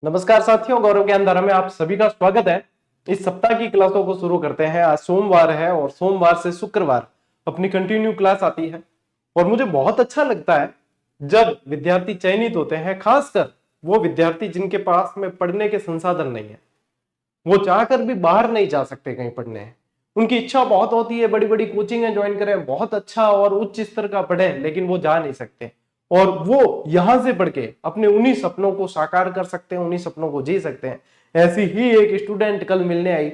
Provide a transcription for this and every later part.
नमस्कार साथियों, गौरव ज्ञानधारा में आप सभी का स्वागत है। इस सप्ताह की क्लासों को शुरू करते हैं। आज सोमवार है और सोमवार से शुक्रवार अपनी कंटिन्यू क्लास आती है और मुझे बहुत अच्छा लगता है जब विद्यार्थी चयनित होते हैं, खासकर वो विद्यार्थी जिनके पास में पढ़ने के संसाधन नहीं है। वो चाहकर भी बाहर नहीं जा सकते कहीं पढ़ने। उनकी इच्छा बहुत होती है बड़ी बड़ी कोचिंग ज्वाइन करें, बहुत अच्छा और उच्च स्तर का पढ़े, लेकिन वो जा नहीं सकते और वो यहां से पढ़ के अपने उन्हीं सपनों को साकार कर सकते हैं, उन्हीं सपनों को जी सकते हैं। ऐसी ही एक स्टूडेंट कल मिलने आई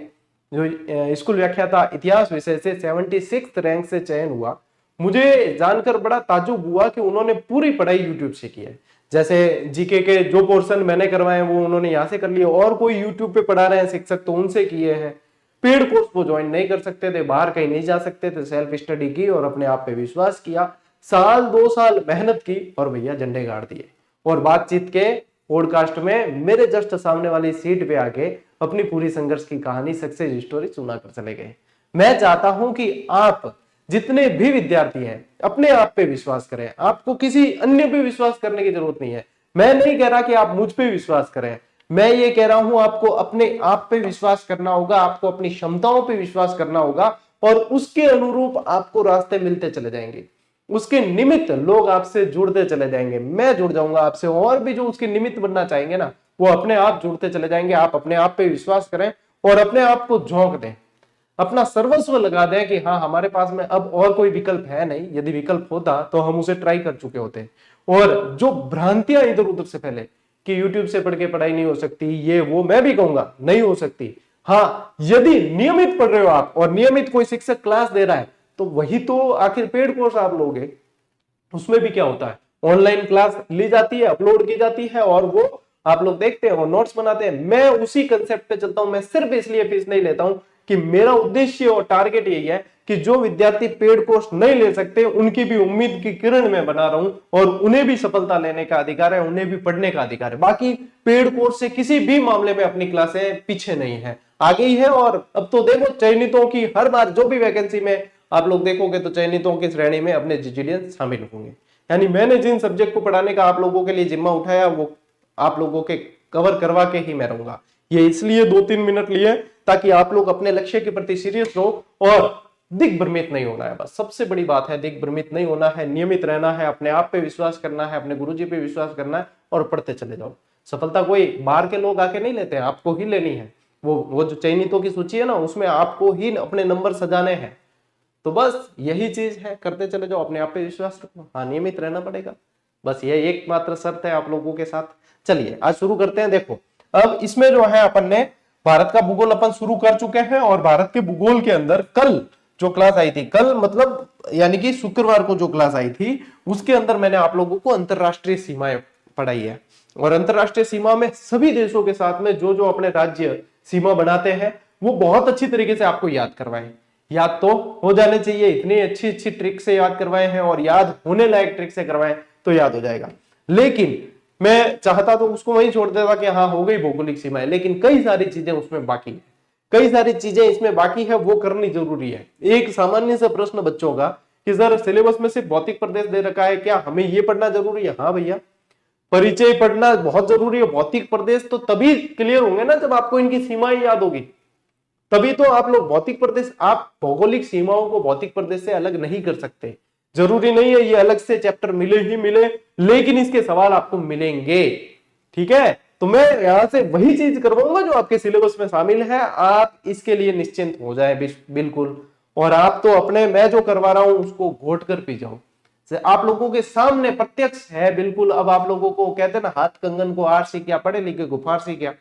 जो स्कूल व्याख्याता इतिहास विषय से 76 रैंक से चयन हुआ। मुझे जानकर बड़ा ताज्जुब हुआ कि उन्होंने पूरी पढ़ाई यूट्यूब से की है। जैसे जीके के जो पोर्शन मैंने करवाए वो उन्होंने यहाँ से कर लिए, और कोई यूट्यूब पे पढ़ा रहे हैं शिक्षक तो उनसे किए हैं। पेड कोर्स वो ज्वाइन नहीं कर सकते थे, बाहर कहीं नहीं जा सकते थे, सेल्फ स्टडी की और अपने आप पे विश्वास किया। साल 2 साल मेहनत की और भैया झंडे गाड़ दिए और बातचीत के पॉडकास्ट में मेरे जस्ट सामने वाली सीट पे आके अपनी पूरी संघर्ष की कहानी, सक्सेस स्टोरी सुना कर चले गए। मैं चाहता हूं कि आप जितने भी विद्यार्थी हैं अपने आप पे विश्वास करें। आपको किसी अन्य पे विश्वास करने की जरूरत नहीं है। मैं नहीं कह रहा कि आप मुझ पे विश्वास करें, मैं ये कह रहा हूं आपको अपने आप पे विश्वास करना होगा, आपको अपनी क्षमताओं पे विश्वास करना होगा और उसके अनुरूप आपको रास्ते मिलते चले जाएंगे। उसके निमित्त लोग आपसे जुड़ते चले जाएंगे, मैं जुड़ जाऊंगा आपसे, और भी जो उसके निमित्त बनना चाहेंगे ना वो अपने आप जुड़ते चले जाएंगे। आप अपने आप पे विश्वास करें और अपने आप को झोंक दें, अपना सर्वस्व लगा दें कि हाँ हमारे पास में अब और कोई विकल्प है नहीं। यदि विकल्प होता तो हम उसे ट्राई कर चुके होते। और जो भ्रांतियां इधर उधर से फैले कि यूट्यूब से पढ़ के पढ़ाई नहीं हो सकती, ये वो, मैं भी कहूंगा नहीं हो सकती। हाँ, यदि नियमित पढ़ रहे हो आप और नियमित कोई शिक्षक क्लास दे रहा है तो वही तो आखिर पेड कोर्स आप लोगे। उसमें भी क्या होता है, ऑनलाइन क्लास ली जाती है, अपलोड की जाती है और वो आप लोग देखते हैं और नोट्स बनाते हैं। मैं उसी कंसेप्ट पे चलता हूं। मैं सिर्फ इसलिए फीस नहीं लेता हूं कि मेरा उद्देश्य और टारगेट यही है कि जो विद्यार्थी पेड कोर्स नहीं ले सकते उनकी भी उम्मीद की किरण में बना रहा हूं और उन्हें भी सफलता लेने का अधिकार है, उन्हें भी पढ़ने का अधिकार है। बाकी पेड कोर्स से किसी भी मामले में अपनी क्लासें पीछे नहीं है, आगे ही है। और अब तो देखो चयनितों की हर बार जो भी वैकेंसी में आप लोग देखोगे तो चयनितों की श्रेणी में अपने जीजीडीएन शामिल होंगे। यानी मैंने जिन सब्जेक्ट को पढ़ाने का आप लोगों के लिए जिम्मा उठाया वो आप लोगों के कवर करवा के ही मैं रहूंगा। ये इसलिए 2-3 मिनट लिए ताकि आप लोग अपने लक्ष्य के प्रति सीरियस रहो और दिग्भ्रमित नहीं होना है। बस सबसे बड़ी बात है, दिग्भ्रमित नहीं होना है, नियमित रहना है, अपने आप पे विश्वास करना है, अपने गुरुजी पे विश्वास करना है और पढ़ते चले जाओ। सफलता कोई बाहर के लोग आके नहीं लेते हैं, आपको ही लेनी है। वो जो चयनितों की सूची है ना उसमें आपको ही अपने नंबर सजाने हैं। तो बस यही चीज है, करते चले जाओ, अपने आप पे विश्वास रखो। हाँ, नियमित रहना पड़ेगा, बस ये एकमात्र शर्त है आप लोगों के साथ। चलिए आज शुरू करते हैं। देखो अब इसमें जो है अपन ने भारत का भूगोल अपन शुरू कर चुके हैं और भारत के भूगोल के अंदर कल जो क्लास आई थी, कल मतलब यानी कि शुक्रवार को जो क्लास आई थी उसके अंदर मैंने आप लोगों को अंतरराष्ट्रीय सीमाएं पढ़ाई है। और अंतरराष्ट्रीय सीमा में सभी देशों के साथ में जो जो अपने राज्य सीमा बनाते हैं वो बहुत अच्छी तरीके से आपको याद करवाएं। याद तो हो जाने चाहिए, इतनी अच्छी अच्छी ट्रिक से याद करवाए हैं और याद होने लायक ट्रिक से करवाएं तो याद हो जाएगा। लेकिन मैं चाहता तो उसको वहीं छोड़ देता कि हाँ हो गई भौगोलिक सीमाएं, लेकिन कई सारी चीजें उसमें बाकी है, कई सारी चीजें इसमें बाकी है, वो करनी जरूरी है। एक सामान्य सा प्रश्न बच्चों का कि सर सिलेबस में सिर्फ भौतिक प्रदेश दे रखा है, क्या हमें ये पढ़ना जरूरी है? हाँ भैया, परिचय पढ़ना बहुत जरूरी है। भौतिक प्रदेश तो तभी क्लियर होंगे ना जब आपको इनकी सीमाएं याद होगी, तभी तो आप लोग भौतिक प्रदेश, आप भौगोलिक सीमाओं को भौतिक प्रदेश से अलग नहीं कर सकते। जरूरी नहीं है ये अलग से चैप्टर मिले ही मिले, लेकिन इसके सवाल आपको मिलेंगे। ठीक है, तो मैं यहां से वही चीज करवाऊंगा जो आपके सिलेबस में शामिल है। आप इसके लिए निश्चिंत हो जाए बिल्कुल। और आप तो अपने, मैं जो करवा रहा हूं उसको घोट कर पी जाओ। आप लोगों के सामने प्रत्यक्ष है बिल्कुल। अब आप लोगों को कहते हैं ना, हाथ कंगन को आर सी क्या, पढ़े लिखे को फारसी क्या।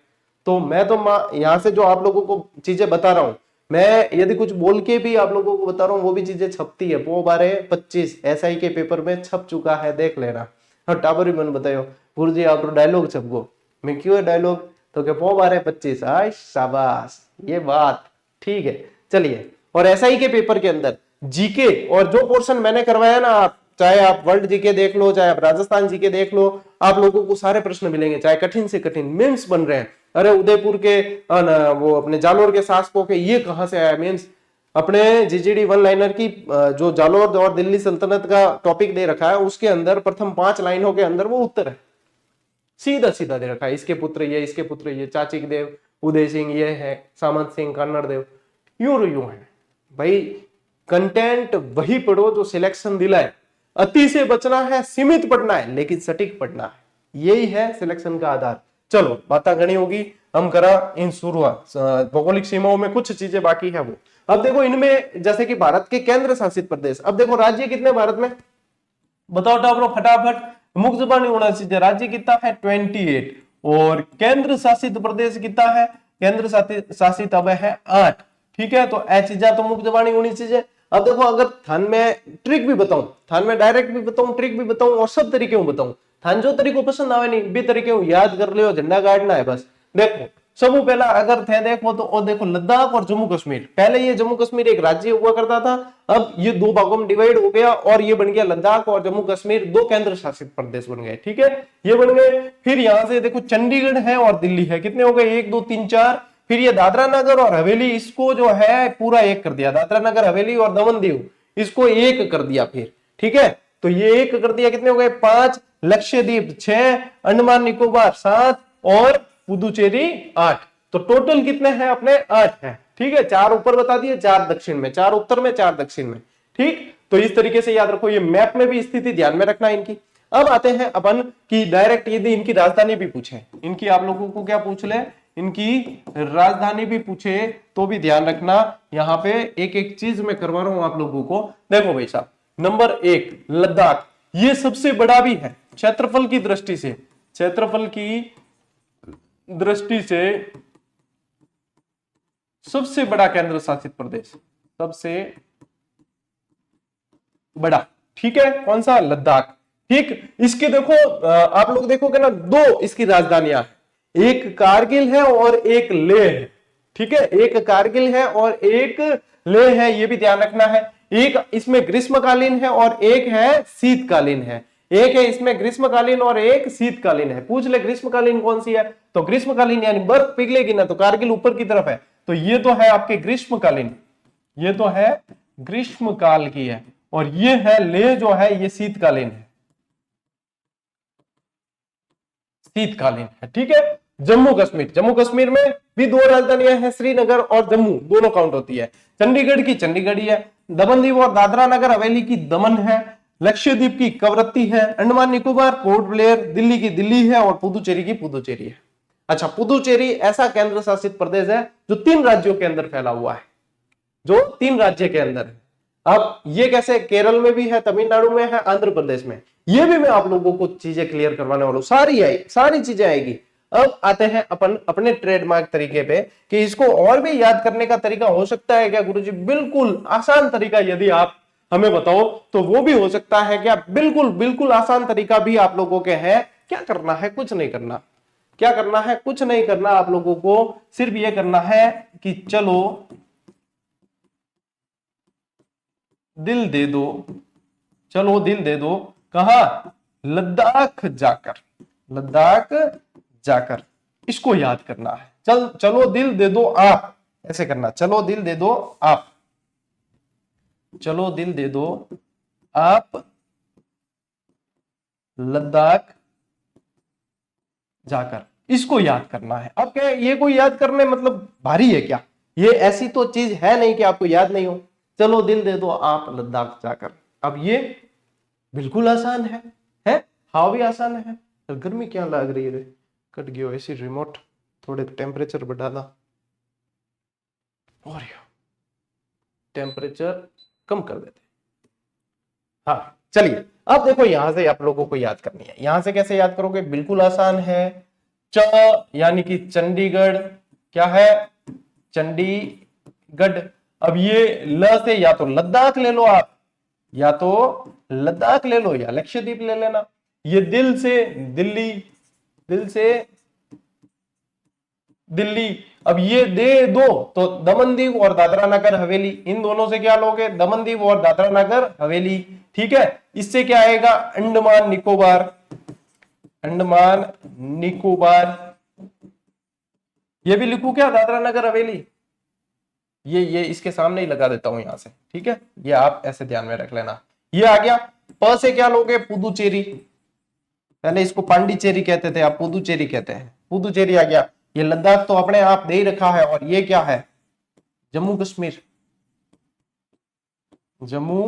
तो मैं तो यहां से जो आप लोगों को चीजें बता रहा हूं, मैं यदि कुछ बोल के भी आप लोगों को बता रहा हूँ वो भी चीजें छपती है। पो बारे 25 SI के पेपर में छप चुका है, देख लेना। हाँ, टाबर भी मन बताओ गुरुजी आप डायलॉग छप गो। मैं क्यों है डायलॉग, तो क्या पो बारे 25। आय शाबाश, ये बात ठीक है। चलिए, और SI के पेपर के अंदर जीके और जो पोर्शन मैंने करवाया ना, आप चाहे आप वर्ल्ड जीके देख लो, चाहे आप राजस्थान जीके देख लो, आप लोगों को सारे प्रश्न मिलेंगे, चाहे कठिन से कठिन। मीम्स बन रहे हैं, अरे उदयपुर के वो अपने जालोर के शासकों के ये कहां से आया मीम्स। अपने जीजीडी वन लाइनर की जो जालोर और दिल्ली सल्तनत का टॉपिक दे रखा है उसके अंदर प्रथम 5 लाइनों के अंदर वो उत्तर है। सीधा सीधा दे रखा है, इसके पुत्र ये, इसके पुत्र ये, चाचिक देव, उदय सिंह ये है, सामंत सिंह, कन्नड़ देव, यूं है भाई। कंटेंट वही पढ़ो जो सिलेक्शन दिलाए। अति से बचना है, सीमित पढ़ना है, लेकिन सटीक पढ़ना है, यही है सिलेक्शन का आधार। चलो बात घनी होगी, हम करा इन शुरुआत भौगोलिक सीमाओं में कुछ चीजें बाकी है वो। अब देखो इनमें जैसे कि भारत के केंद्र शासित प्रदेश, अब देखो राज्य कितने भारत में, बताओ टाबरो फटाफट। मुख्य जबानी होना चाहिए, राज्य कितना है 28, और केंद्र शासित प्रदेश कितना है, केंद्र शासित अब है 8। ठीक है, तो ए चीजा तो मुख्य जबानी होनी चाहिए। अब देखो अगर थान में ट्रिक भी बताऊं, थान में डायरेक्ट भी बताऊं, ट्रिक भी बताऊं और सब तरीके बताऊं, थान जो तरीको पसंद आवे नहीं भी तरीके याद कर लियो, झंडा गाड़ना है बस। देखो सबसे पहला अगर थे देखो तो और देखो लद्दाख और जम्मू कश्मीर, पहले ये जम्मू कश्मीर एक राज्य हुआ करता था, अब ये दो भागों में डिवाइड हो गया और ये बन गया लद्दाख और जम्मू कश्मीर, दो केंद्र शासित प्रदेश बन गए। ठीक है, ये बन गए। फिर यहां से देखो चंडीगढ़ है और दिल्ली है, कितने हो गए 1 2 3 4। फिर ये दादरा नगर और हवेली, इसको जो है पूरा एक कर दिया, दादरा नगर हवेली और दमन दीव इसको एक कर दिया फिर। ठीक है, तो ये एक कर दिया, कितने हो गए 5, लक्षद्वीप 6, अंडमान निकोबार 7 और पुदुचेरी 8। तो टोटल कितने हैं अपने 8 हैं। ठीक है, 4 ऊपर बता दिए, 4 दक्षिण में, 4 उत्तर में, 4 दक्षिण में। ठीक, तो इस तरीके से याद रखो, ये मैप में भी स्थिति ध्यान में रखना इनकी। अब आते हैं अपन की डायरेक्ट, यदि इनकी राजधानी भी पूछे, इनकी आप लोगों को क्या पूछ ले, इनकी राजधानी भी पूछे तो भी ध्यान रखना। यहां पे एक एक चीज मैं करवा रहा हूं आप लोगों को। देखो भाई साहब, नंबर 1 लद्दाख, ये सबसे बड़ा भी है क्षेत्रफल की दृष्टि से, क्षेत्रफल की दृष्टि से सबसे बड़ा केंद्र शासित प्रदेश, सबसे बड़ा। ठीक है, कौन सा, लद्दाख। ठीक, इसके देखो आप लोग देखोगे ना, 2 इसकी राजधानियां हैं, एक कारगिल है और एक लेह है। ठीक है, एक कारगिल है और एक लेह है, ये भी ध्यान रखना है। एक इसमें ग्रीष्मकालीन है और एक है शीतकालीन है, एक है इसमें ग्रीष्मकालीन और एक शीतकालीन है। पूछ ले ग्रीष्मकालीन कौन सी है, तो ग्रीष्मकालीन यानी बर्फ पिघलेगी ना, तो कारगिल ऊपर की तरफ है, तो ये तो है आपके ग्रीष्मकालीन, ये तो है ग्रीष्मकाल की है, और ये है लेह जो है ये शीतकालीन है, शीतकालीन है। ठीक है, जम्मू कश्मीर, जम्मू कश्मीर में भी 2 राजधानियां हैं, श्रीनगर और जम्मू, दोनों काउंट होती है। चंडीगढ़ की चंडीगढ़ है, दमन दीव और दादरा नगर हवेली की दमन है, लक्षद्वीप की कवरत्ती है, अंडमान निकोबार पोर्ट ब्लेयर, दिल्ली की दिल्ली है और पुदुचेरी की पुदुचेरी है। अच्छा, पुदुचेरी ऐसा केंद्र शासित प्रदेश है जो 3 राज्यों के अंदर फैला हुआ है, जो 3 राज्य के अंदर है। अब ये कैसे, केरल में भी है, तमिलनाडु में है, आंध्र प्रदेश में, ये भी मैं आप लोगों को चीजें क्लियर करवाने वाला हूं, सारी चीजें आएगी। अब आते हैं अपन अपने ट्रेडमार्क तरीके पे कि इसको और भी याद करने का तरीका हो सकता है क्या गुरुजी? बिल्कुल आसान तरीका यदि आप हमें बताओ तो वो भी हो सकता है क्या? बिल्कुल आसान तरीका भी आप लोगों के है। क्या करना है? कुछ नहीं करना। क्या करना है? कुछ नहीं करना। आप लोगों को सिर्फ ये करना है कि चलो दिल दे दो, चलो दिल दे दो। कहा? लद्दाख जाकर, लद्दाख जाकर इसको याद करना है। चलो दिल दे दो आप, ऐसे करना, चलो दिल दे दो आप, चलो दिल दे दो आप लद्दाख जाकर, इसको याद करना है। अब क्या ये कोई याद करने मतलब भारी है क्या? ये ऐसी तो चीज है नहीं कि आपको याद नहीं हो। चलो दिल दे दो आप लद्दाख जाकर, अब ये बिल्कुल आसान है? हाँ भी आसान है। गर्मी क्या लग रही है? कट गयो ऐसी रिमोट, थोड़े टेम्परेचर बढ़ाना और टेम्परेचर कम कर देते। हाँ चलिए, अब देखो यहां से आप लोगों को याद करनी है। यहां से कैसे याद करोगे? बिल्कुल आसान है। च यानी कि चंडीगढ़, क्या है? चंडीगढ़। अब ये ल से या तो लद्दाख ले लो आप, या तो लद्दाख ले लो या लक्षद्वीप ले लेना। ये दिल से दिल्ली, दिल से दिल्ली। अब ये दे दो तो दमन दीव और दादरा नगर हवेली, इन दोनों से क्या लोगे? दमन दीव और दादरा नगर हवेली। ठीक है, इससे क्या आएगा? अंडमान निकोबार, अंडमान निकोबार। ये भी लिखू क्या? दादरा नगर हवेली। ये इसके सामने ही लगा देता हूं यहां से। ठीक है, ये आप ऐसे ध्यान में रख लेना। ये आ गया। प से क्या लोगे? पुदुचेरी, पहले इसको पांडिचेरी कहते थे, आप पुदुचेरी कहते हैं, पुदुचेरी आ गया। ये लद्दाख तो अपने आप दे ही रखा है, और ये क्या है, जम्मू कश्मीर, जम्मू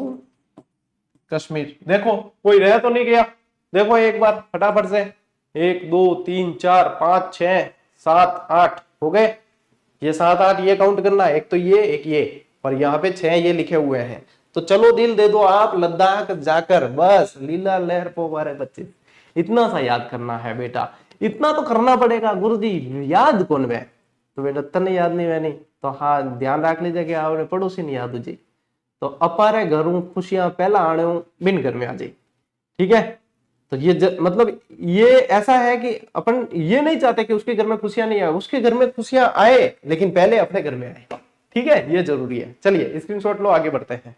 कश्मीर। देखो कोई रह तो नहीं गया, देखो एक बार फटाफट से, 1 2 3 4 5 6 7 8 हो गए। ये 7 8 ये काउंट करना, एक तो ये एक ये, और यहाँ पे 6 ये लिखे हुए हैं। तो चलो दिल दे दो आप लद्दाख जाकर, बस लीला लहर पोवारे बच्चे, इतना सा याद करना है बेटा, इतना तो करना पड़ेगा। गुरुजी याद कौन वे, तो बेटा तने याद नहीं वे नहीं तो हाँ ध्यान रख लीजिए कि आपने पड़ोसी नहीं याद जी। तो अपारे घरों खुशियां पहला आने बिन घर में आ जाए, ठीक है। तो ये मतलब ये ऐसा है कि अपन ये नहीं चाहते कि उसके घर में खुशियां नहीं आए, उसके घर में खुशियां आए लेकिन पहले अपने घर में आए, ठीक है, ये जरूरी है। चलिए स्क्रीनशॉट लो, आगे बढ़ते हैं।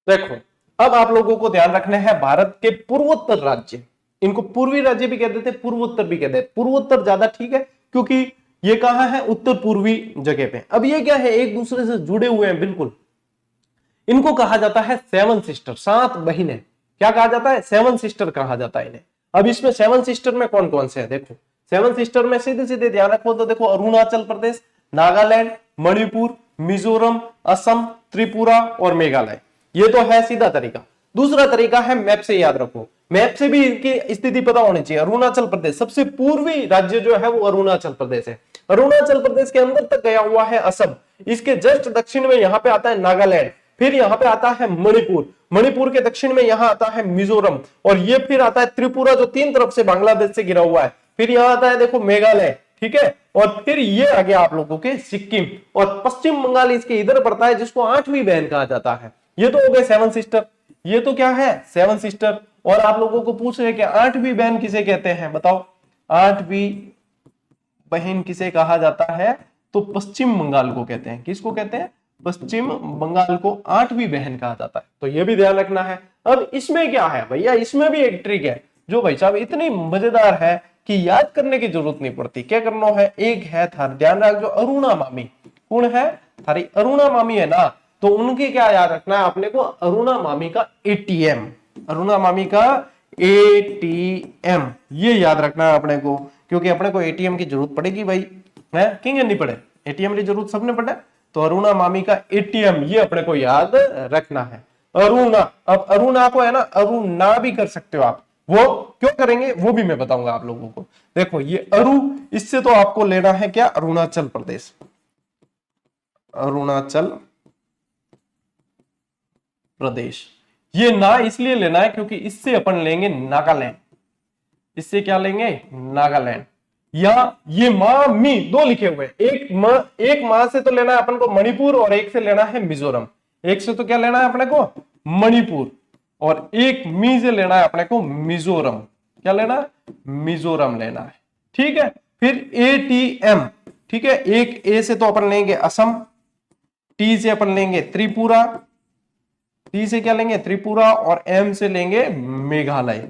देखो अब आप लोगों को ध्यान रखना है भारत के पूर्वोत्तर राज्य, इनको पूर्वी राज्य भी कहते थे, पूर्वोत्तर भी कहते हैं। पूर्वोत्तर ज्यादा ठीक है क्योंकि ये कहां है, उत्तर पूर्वी जगह पे। अब ये क्या है, एक दूसरे से जुड़े हुए हैं बिल्कुल। इनको कहा जाता है सेवन सिस्टर, 7 बहिनें। क्या कहा जाता है, सेवन सिस्टर कहा जाता है इन्हें। अब इसमें सेवन सिस्टर में कौन कौन से है, देखो सेवन सिस्टर में सीधे सीधे ध्यान रखो तो देखो अरुणाचल प्रदेश, नागालैंड, मणिपुर, मिजोरम, असम, त्रिपुरा और मेघालय। ये तो है सीधा तरीका। दूसरा तरीका है मैप से याद रखो, मैप से भी इनकी स्थिति पता होनी चाहिए। अरुणाचल प्रदेश सबसे पूर्वी राज्य जो है वो अरुणाचल प्रदेश है। अरुणाचल प्रदेश के अंदर तक गया हुआ है असम, इसके जस्ट दक्षिण में यहाँ पे आता है नागालैंड, फिर यहाँ पे आता है मणिपुर, मणिपुर के दक्षिण में यहाँ आता है मिजोरम, और ये फिर आता है त्रिपुरा जो 3 तरफ से बांग्लादेश से घिरा हुआ है, फिर यहाँ आता है देखो मेघालय, ठीक है, और फिर ये आ गया आप लोगों के सिक्किम, और पश्चिम बंगाल इसके इधर पड़ता है जिसको 8वीं बहन कहा जाता है। ये तो हो गए सेवन सिस्टर, ये तो क्या है सेवन सिस्टर। और आप लोगों को पूछ रहे हैं कि 8वीं बहन किसे कहते हैं, बताओ 8वीं बहन किसे कहा जाता है, तो पश्चिम बंगाल को कहते हैं। किसको कहते हैं, पश्चिम बंगाल को 8वीं बहन कहा जाता है, तो यह भी ध्यान रखना है। अब इसमें क्या है भैया, इसमें भी एक ट्रिक है जो भाई साहब इतनी मजेदार है कि याद करने की जरूरत नहीं पड़ती। क्या करना है, एक है थार ध्यान रख जो अरुणा मामी, कौन है थारी अरुणा मामी है ना, तो उनकी क्या याद रखना है अपने को, अरुणा मामी का एटीएम, अरुणा मामी का एटीएम, ये याद रखना है अपने को, क्योंकि अपने को एटीएम की जरूरत पड़ेगी भाई, है किंग नहीं पड़े, एटीएम की जरूरत सबने पड़े, तो अरुणा मामी का एटीएम ये अपने को याद रखना है। अरुणा, अब अरुणा को है ना अरुणा भी कर सकते हो आप, वो क्यों करेंगे वो भी मैं बताऊंगा आप लोगों को। देखो ये अरु, इससे तो आपको लेना है क्या, अरुणाचल प्रदेश, अरुणाचल प्रदेश। ये ना इसलिए लेना है क्योंकि इससे अपन लेंगे नागालैंड, इससे क्या लेंगे नागालैंड, या ये मा मी दो लिखे हुए, एक मां से तो लेना है अपन को मणिपुर, और एक से लेना है मिजोरम। एक से तो क्या लेना है अपने को मणिपुर, और एक मी से लेना है अपने को मिजोरम। क्या लेना है, मिजोरम लेना है, ठीक है। फिर एटीएम, ठीक है, एक ए से तो अपन लेंगे असम, टी से अपन लेंगे त्रिपुरा, टी से क्या लेंगे त्रिपुरा, और एम से लेंगे मेघालय,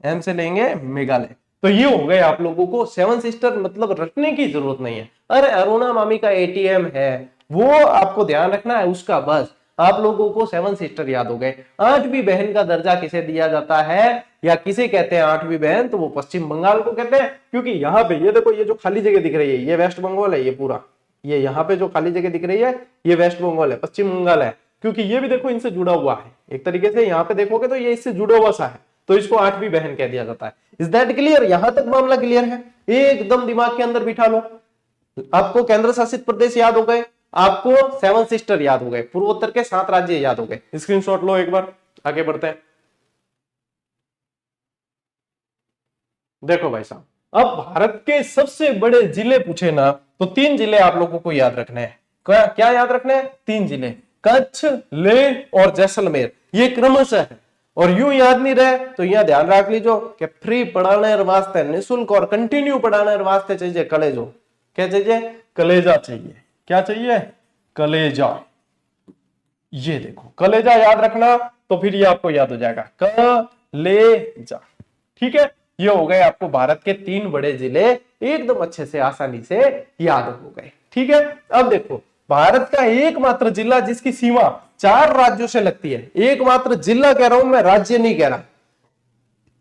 एम से लेंगे मेघालय। तो ये हो गए आप लोगों को सेवन सिस्टर, मतलब रटने की जरूरत नहीं है। अरे अरुणा मामी का एटीएम है वो आपको ध्यान रखना है उसका, बस आप लोगों को सेवन सिस्टर याद हो गए। 8वीं बहन का दर्जा किसे दिया जाता है या किसे कहते हैं 8वीं बहन, तो वो पश्चिम बंगाल को कहते हैं। क्योंकि यहाँ पे ये देखो, ये जो खाली जगह दिख रही है ये वेस्ट बंगाल है, ये पूरा ये यहाँ पे जो खाली जगह दिख रही है ये वेस्ट बंगाल है, पश्चिम बंगाल है, क्योंकि ये भी देखो इनसे जुड़ा हुआ है एक तरीके से। यहाँ पे देखोगे तो ये इससे जुड़ा हुआ सा है, तो इसको 8वीं बहन कह दिया जाता है। इज दैट क्लियर, यहां तक मामला क्लियर है, एकदम दिमाग के अंदर बिठा लो। आपको केंद्र शासित प्रदेश याद हो गए, आपको सेवन सिस्टर याद हो गए, पूर्वोत्तर के 7 राज्य याद हो गए। स्क्रीनशॉट लो एक बार, आगे बढ़ते हैं। देखो भाई साहब, अब भारत के सबसे बड़े जिले पूछे ना तो 3 जिले आप लोगों को याद रखने हैं। क्या याद रखने हैं, 3 जिले, कच्छ, लेह और जैसलमेर, ये क्रमशः है। और यूं याद नहीं रहे तो यह ध्यान रख लीजिए कि फ्री पढ़ाने वास्ते निःशुल्क और कंटिन्यू पढ़ाने वास्ते चाहिए कलेजो। क्या चाहिए, कलेजा चाहिए। क्या चाहिए, कलेजा। ये देखो कलेजा याद रखना तो फिर ये आपको याद हो जाएगा, कलेजा, ठीक है। ये हो गए आपको भारत के 3 बड़े जिले, एकदम अच्छे से आसानी से याद हो गए, ठीक है। अब देखो, भारत का एकमात्र जिला जिसकी सीमा 4 राज्यों से लगती है, एकमात्र जिला कह रहा हूं मैं, राज्य नहीं कह रहा,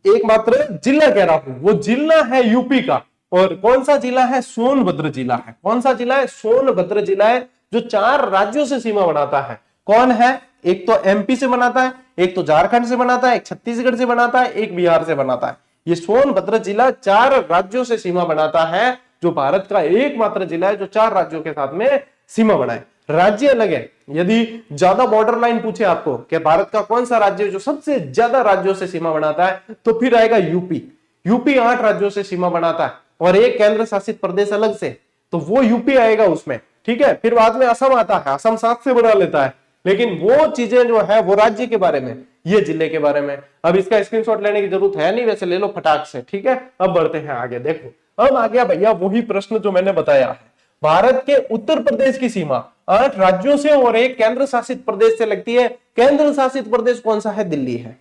एकमात्र जिला कह रहा हूं, वो जिला है यूपी का। और कौन सा जिला है? सोनभद्र जिला है। कौन सा जिला है? सोनभद्र जिला है, जो 4 राज्यों से सीमा बनाता है। कौन है? एक तो एमपी से बनाता है, एक तो झारखंड से बनाता है, एक छत्तीसगढ़ से बनाता है, एक बिहार से बनाता है। ये सोनभद्र जिला 4 राज्यों से सीमा बनाता है, जो भारत का एकमात्र जिला है जो 4 राज्यों के साथ में सीमा बनाए। राज्य अलग है। यदि ज्यादा बॉर्डर लाइन पूछे आपको कि भारत का कौन सा राज्य जो सबसे ज्यादा राज्यों से सीमा बनाता है, तो फिर आएगा यूपी। यूपी 8 राज्यों से सीमा बनाता है और एक केंद्र शासित प्रदेश अलग से, तो वो यूपी आएगा उसमें। ठीक है। फिर बाद में असम आता है, असम 7 से बना लेता है, लेकिन वो चीजें जो है वो राज्य के बारे में, ये जिले के बारे में। अब इसका स्क्रीनशॉट लेने की जरूरत है नहीं, वैसे ले लो फटाक से। ठीक है। अब बढ़ते हैं आगे। देखो, अब आ गया भैया वही प्रश्न जो मैंने बताया है। भारत के उत्तर प्रदेश की सीमा 8 राज्यों से और एक केंद्र शासित प्रदेश से लगती है। केंद्र शासित प्रदेश कौन सा है? दिल्ली है।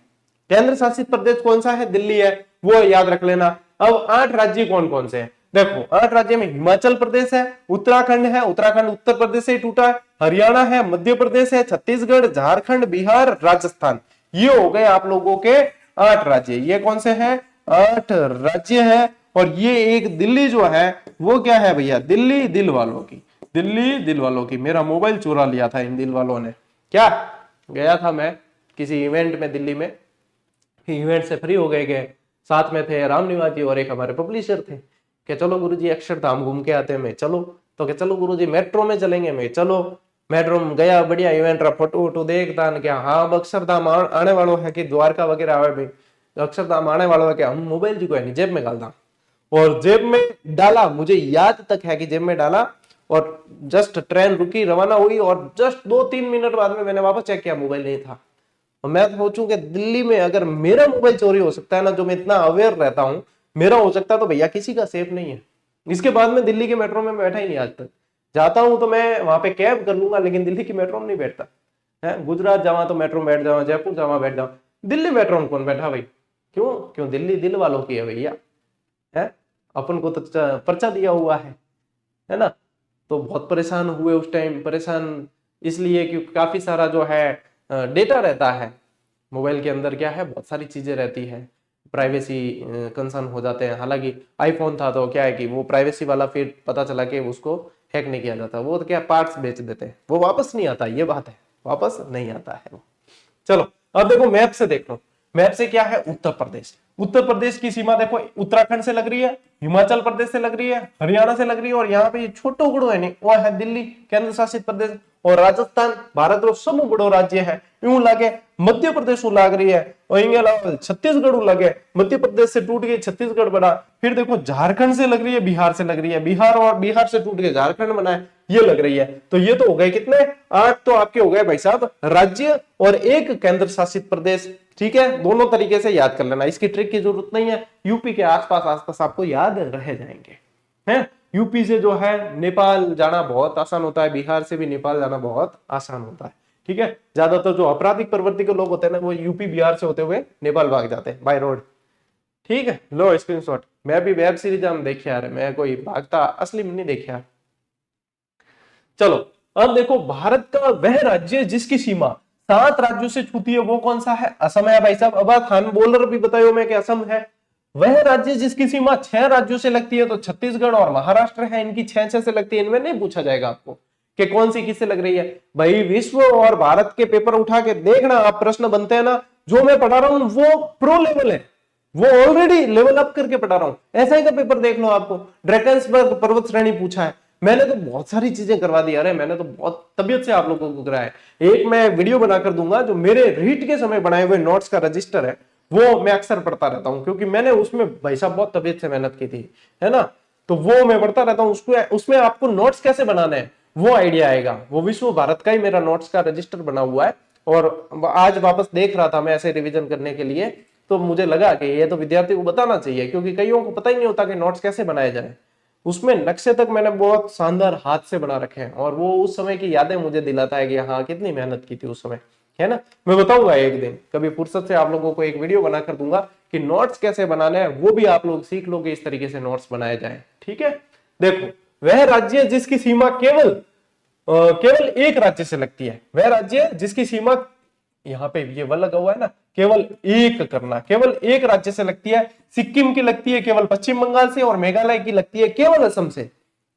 केंद्र शासित प्रदेश कौन सा है? दिल्ली है, वो याद रख लेना। अब 8 राज्य कौन कौन से हैं? देखो, 8 राज्य में हिमाचल प्रदेश है, उत्तराखंड है, उत्तराखंड उत्तर प्रदेश से टूटा है, हरियाणा है, मध्य प्रदेश है, छत्तीसगढ़, झारखंड, बिहार, राजस्थान। ये हो गए आप लोगों के 8 राज्य। ये कौन से हैं? 8 राज्य है। और ये एक दिल्ली जो है वो क्या है भैया? दिल्ली दिल वालों की। दिल्ली दिल वालों की। मेरा मोबाइल चुरा लिया था इन दिल वालों ने। क्या? गया था मैं किसी इवेंट में दिल्ली में, इवेंट से फ्री हो गए, साथ में थे रामनिवास जी और एक हमारे पब्लिशर थे। कि चलो गुरुजी अक्षरधाम घूम के आते हैं। मैं चलो, तो कि चलो गुरुजी मेट्रो में चलेंगे। मैं चलो, मेट्रो में गया, बढ़िया इवेंट रहा, फोटो वोटो देखता क्या। हाँ, अब अक्षरधाम आने वालों है कि द्वारका वगैरह आवे भाई, अक्षरधाम आने वालों है क्या। हम मोबाइल जी को है नहीं, जेब में डालता, और जेब में डाला, मुझे याद तक है कि जेब में डाला, और जस्ट ट्रेन रुकी, रवाना हुई, और जस्ट 2-3 मिनट बाद में मैंने वापस चेक किया, मोबाइल नहीं था। और मैं सोचूं कि दिल्ली में अगर मेरा मोबाइल चोरी हो सकता है ना, जो मैं इतना अवेयर रहता हूं, मेरा हो सकता है, तो भैया किसी का सेफ नहीं है। इसके बाद में दिल्ली के मेट्रो में बैठा ही नहीं आज तक। जाता हूं तो मैं वहां पे कैब कर लूंगा, लेकिन दिल्ली की मेट्रो में नहीं बैठता है। गुजरात जावा तो मेट्रो में बैठ जाऊँ, जयपुर जावा बैठ जाऊँ, दिल्ली मेट्रो में कौन बैठा भाई? क्यों? क्यों? दिल्ली दिल वालों की है भैया, है। अपन को तो पर्चा दिया हुआ है ना। तो बहुत परेशान हुए उस टाइम। परेशान इसलिए क्योंकि काफी सारा जो है डेटा रहता है मोबाइल के अंदर। क्या है, बहुत सारी चीजें रहती है, प्राइवेसी कंसर्न हो जाते हैं। हालांकि आईफोन था तो क्या है कि वो प्राइवेसी वाला, फिर पता चला कि उसको हैक नहीं किया जाता, वो तो क्या पार्ट्स बेच देते हैं, वो वापस नहीं आता। ये बात है, वापस नहीं आता है वो। चलो, अब देखो मैप से देख लो। मैप से क्या है? उत्तर प्रदेश। उत्तर प्रदेश की सीमा देखो, उत्तराखंड से लग रही है, हिमाचल प्रदेश से लग रही है, हरियाणा से लग रही है, और यहाँ पे छोटो बड़ो है नहीं, वो है दिल्ली केंद्र शासित प्रदेश, और राजस्थान भारत रो सब बड़ो राज्य है। यूं लागे मध्य प्रदेश लाग रही है, और इंगे अलावा छत्तीसगढ़ लगे। मध्य प्रदेश से टूट गई, छत्तीसगढ़ बना। फिर देखो झारखंड से लग रही है, बिहार से लग रही है, बिहार और बिहार से टूट के झारखंड बना है, ये लग रही है। तो ये तो हो गए कितने? 8 तो आपके हो गए भाई साहब राज्य और एक केंद्र शासित प्रदेश। ठीक है, दोनों तरीके से याद कर लेना, इसकी ट्रिक की जरूरत नहीं है। यूपी के आसपास आपको याद रह जाएंगे, हैं। यूपी से जो है नेपाल जाना बहुत आसान होता है, बिहार से भी नेपाल जाना बहुत आसान होता है। ठीक है, ज्यादातर जो अपराधिक प्रवृत्ति के लोग होते हैं ना, वो यूपी बिहार से होते हुए नेपाल भाग जाते हैं बाय रोड। ठीक है, लो स्क्रीनशॉट। मैं भी वेब सीरीज हम देखे यार, मैं कोई भागता असली में नहीं देखा। चलो, अब देखो भारत का वह राज्य जिसकी सीमा 7 राज्यों से छूती है, वो कौन सा है? असम है भाई साहब। अब खान बोलर भी बतायो मैं कि असम है। वह राज्य जिसकी सीमा 6 राज्यों से लगती है, तो छत्तीसगढ़ और महाराष्ट्र है, इनकी 6 से लगती है। इनमें नहीं पूछा जाएगा आपको कि कौन सी किससे लग रही है। भाई विश्व और भारत के पेपर उठा के देखना, आप प्रश्न बनते हैं ना, जो मैं पढ़ा रहा हूं वो प्रो लेवल है, वो ऑलरेडी लेवल अप करके पढ़ा रहा हूं। ऐसा ही का पेपर देख लो, आपको ड्रैकन्सबर्ग पर्वत श्रेणी पूछा है। मैंने तो बहुत सारी चीजें करवा दी। अरे मैंने तो बहुत तबियत से आप लोगों को कराया है। एक मैं वीडियो बनाकर दूंगा, जो मेरे रीट के समय बनाए हुए नोट्स का रजिस्टर है, वो मैं अक्सर पढ़ता रहता हूँ, क्योंकि मैंने उसमें भाई साहब बहुत तबियत से मेहनत की थी, है ना। तो वो मैं पढ़ता रहता हूँ। उसमें आपको नोट्स कैसे बनाने हैं वो आइडिया आएगा। वो विश्व भारत का ही मेरा नोट्स का रजिस्टर बना हुआ है, और आज वापस देख रहा था मैं ऐसे रिविजन करने के लिए, तो मुझे लगा कि ये तो विद्यार्थी को बताना चाहिए, क्योंकि कईयों को पता ही नहीं होता कि नोट्स कैसे बनाए जाए। उसमें नक्शे तक मैंने बहुत शानदार हाथ से बना रखे हैं, और वो उस समय की यादें मुझे दिलाता है कि हाँ कितनी मेहनत की थी उस समय, है ना। मैं बताऊंगा एक दिन कभी फुर्सत से आप लोगों को एक वीडियो बनाकर दूंगा कि नोट्स कैसे बनाने हैं, वो भी आप लोग सीख लोगे, इस तरीके से नोट्स बनाए जाए। ठीक है, देखो वह राज्य जिसकी सीमा केवल एक राज्य से लगती है, वह राज्य जिसकी सीमा, यहाँ पे ये वह लगा हुआ है ना, केवल एक करना, केवल एक राज्य से लगती है। सिक्किम की लगती है केवल पश्चिम बंगाल से, और मेघालय की लगती है केवल असम से।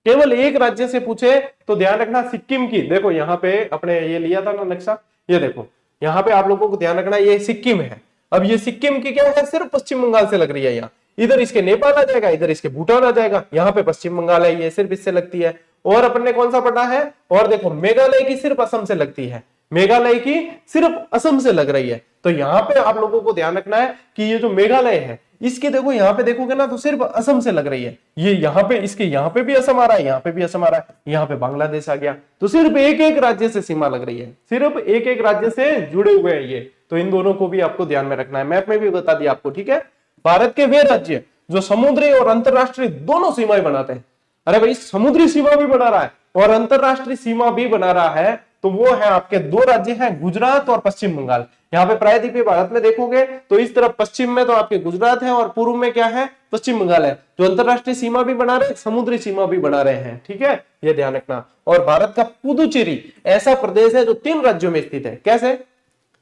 केवल एक राज्य से पूछे तो ध्यान रखना सिक्किम की, देखो यहाँ पे अपने ये लिया था ना नक्शा, ये देखो यहाँ पे आप लोगों को ध्यान रखना ये सिक्किम है। अब ये सिक्किम की क्या है, सिर्फ पश्चिम बंगाल से लग रही है। यहाँ इधर इसके नेपाल आ जाएगा, इधर इसके भूटान आ जाएगा, यहाँ पे पश्चिम बंगाल है, ये सिर्फ इससे लगती है। और अपन ने कौन सा पढ़ा है, और देखो मेघालय की सिर्फ असम से लगती है, मेघालय की सिर्फ असम से लग रही है। तो यहाँ पे आप लोगों को ध्यान रखना है कि ये जो मेघालय है इसके देखो यहाँ पे देखोगे ना तो सिर्फ असम से लग रही है। ये यहाँ पे इसके यहाँ पे भी असम आ रहा है, यहाँ पे भी असम आ रहा है, यहाँ पे बांग्लादेश आ गया। तो सिर्फ एक एक राज्य से सीमा लग रही है, सिर्फ एक एक राज्य से जुड़े हुए हैं ये। तो इन दोनों को भी आपको ध्यान में रखना है, मैप में भी बता दिया आपको, ठीक है। भारत के वे राज्य जो समुद्री और अंतरराष्ट्रीय दोनों सीमाएं बनाते हैं। अरे भाई समुद्री सीमा भी बना रहा है और अंतरराष्ट्रीय सीमा भी बना रहा है, तो वो है आपके दो राज्य हैं, गुजरात और पश्चिम बंगाल। यहाँ पे प्रायद्वीपीय भारत में देखोगे तो इस तरफ पश्चिम में तो आपके गुजरात है और पूर्व में क्या है, पश्चिम बंगाल है, जो अंतरराष्ट्रीय सीमा भी बना रहे हैं, समुद्री सीमा भी बना रहे हैं, ठीक है, ये ध्यान रखना। और भारत का पुदुचेरी ऐसा प्रदेश है जो 3 राज्यों में स्थित है। कैसे